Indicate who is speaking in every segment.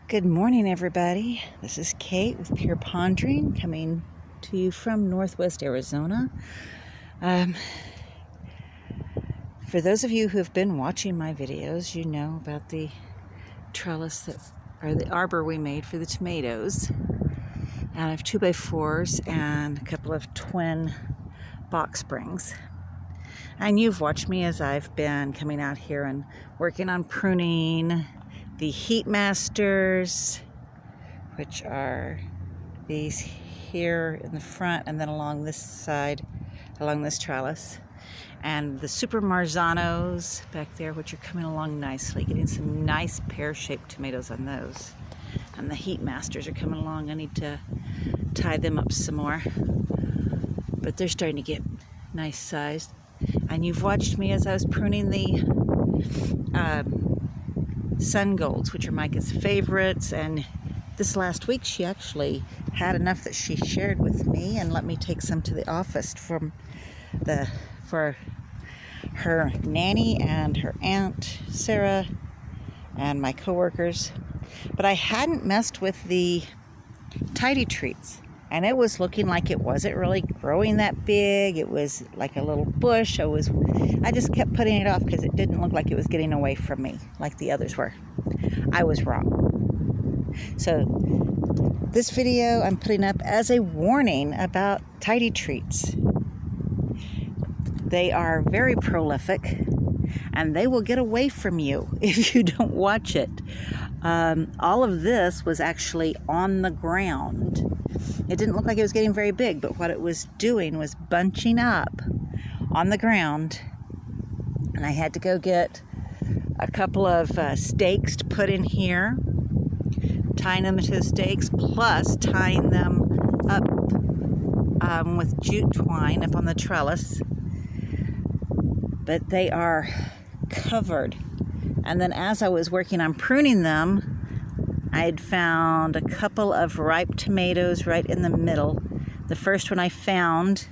Speaker 1: Good morning, everybody. This is Kate with Pure Pondering, coming to you from Northwest Arizona. For those of you who have been watching my videos, you know about the trellis or the arbor we made for the tomatoes. And I have 2x4s and a couple of twin box springs. And you've watched me as I've been coming out here and working on pruning the Heat Masters, which are these here in the front and then along this side, along this trellis, and the Super Marzanos back there, which are coming along nicely, getting some nice pear-shaped tomatoes on those. And the Heat Masters are coming along. I need to tie them up some more, but they're starting to get nice sized. And you've watched me as I was pruning the Sun Golds, which are Micah's favorites, and this last week she actually had enough that she shared with me and let me take some to the office for her nanny and her aunt Sarah and my coworkers. But I hadn't messed with the tidy treats, and it was looking like it wasn't really growing that big. It was like a little bush. I just kept putting it off because it didn't look like it was getting away from me like the others were. I was wrong. So this video I'm putting up as a warning about tidy treats. They are very prolific and they will get away from you if you don't watch it. All of this was actually on the ground. It didn't look like it was getting very big, but what it was doing was bunching up on the ground. And I had to go get a couple of stakes to put in here, tying them to the stakes, plus tying them up with jute twine up on the trellis. But they are covered. And then as I was working on pruning them, I had found a couple of ripe tomatoes right in the middle. The first one I found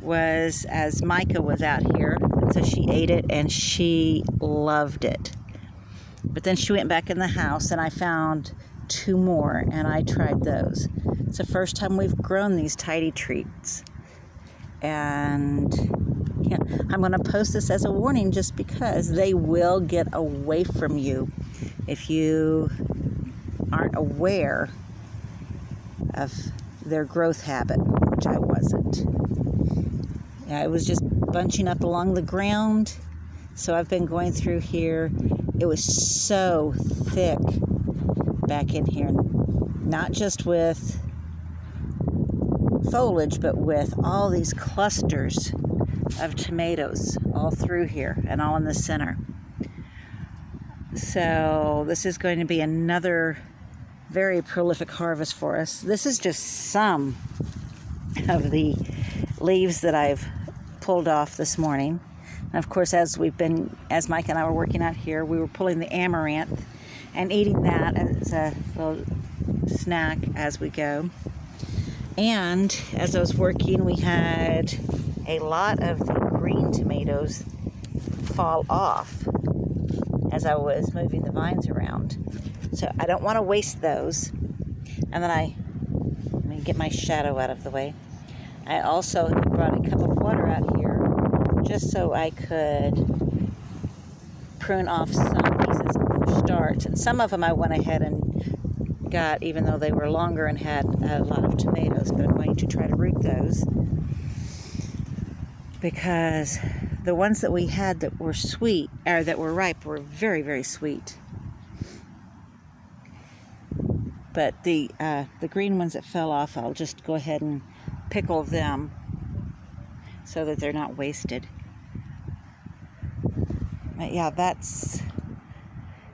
Speaker 1: was as Micah was out here, and so she ate it and she loved it. But then she went back in the house and I found two more and I tried those. It's the first time we've grown these tidy treats. And yeah, I'm going to post this as a warning just because they will get away from you if you aren't aware of their growth habit, which I wasn't. Yeah, it was just bunching up along the ground. So I've been going through here. It was so thick back in here, not just with foliage, but with all these clusters of tomatoes all through here and all in the center. So this is going to be another very prolific harvest for us. This is just some of the leaves that I've pulled off this morning. And of course, as Mike and I were working out here, we were pulling the amaranth and eating that as a little snack as we go. And as I was working, we had a lot of the green tomatoes fall off as I was moving the vines around. So I don't want to waste those. And then let me get my shadow out of the way. I also brought a cup of water out here just so I could prune off some pieces of starts. And some of them I went ahead and got, even though they were longer and had a lot of tomatoes, but I'm going to try to root those because the ones that we had that were sweet, or that were ripe, were very, very sweet. But the green ones that fell off, I'll just go ahead and pickle them so that they're not wasted. But yeah,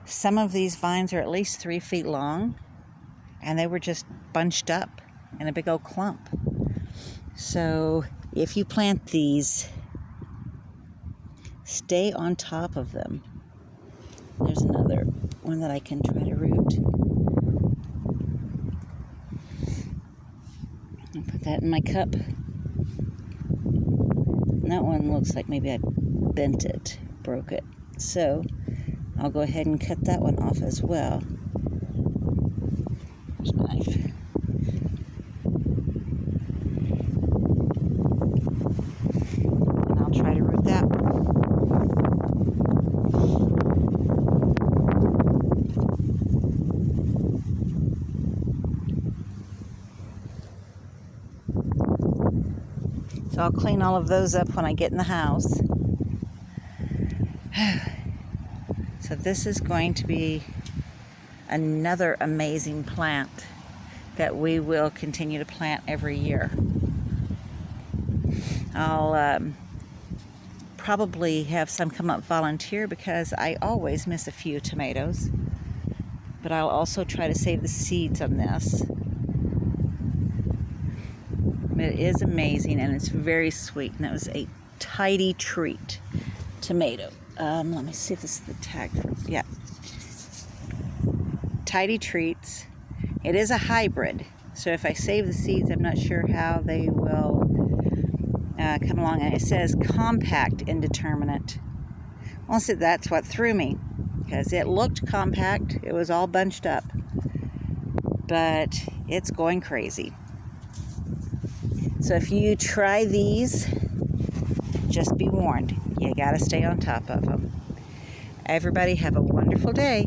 Speaker 1: some of these vines are at least 3 feet long, and they were just bunched up in a big old clump. So if you plant these, stay on top of them. There's another one that I can try to root. I'll put that in my cup. And that one looks like maybe I bent it, broke it. So I'll go ahead and cut that one off as well. There's my knife. And I'll try to root that one. So I'll clean all of those up when I get in the house. So this is going to be another amazing plant that we will continue to plant every year. I'll probably have some come up volunteer because I always miss a few tomatoes. But I'll also try to save the seeds on this. It is amazing and it's very sweet, and that was a Tidy Treat tomato. Let me see if this is the tag. Yeah. Tidy Treats. It is a hybrid, so if I save the seeds, I'm not sure how they will come along. And it says compact indeterminate. Well, see, that's what threw me, because it looked compact. It was all bunched up, but it's going crazy. So if you try these, just be warned, you gotta stay on top of them. Everybody have a wonderful day.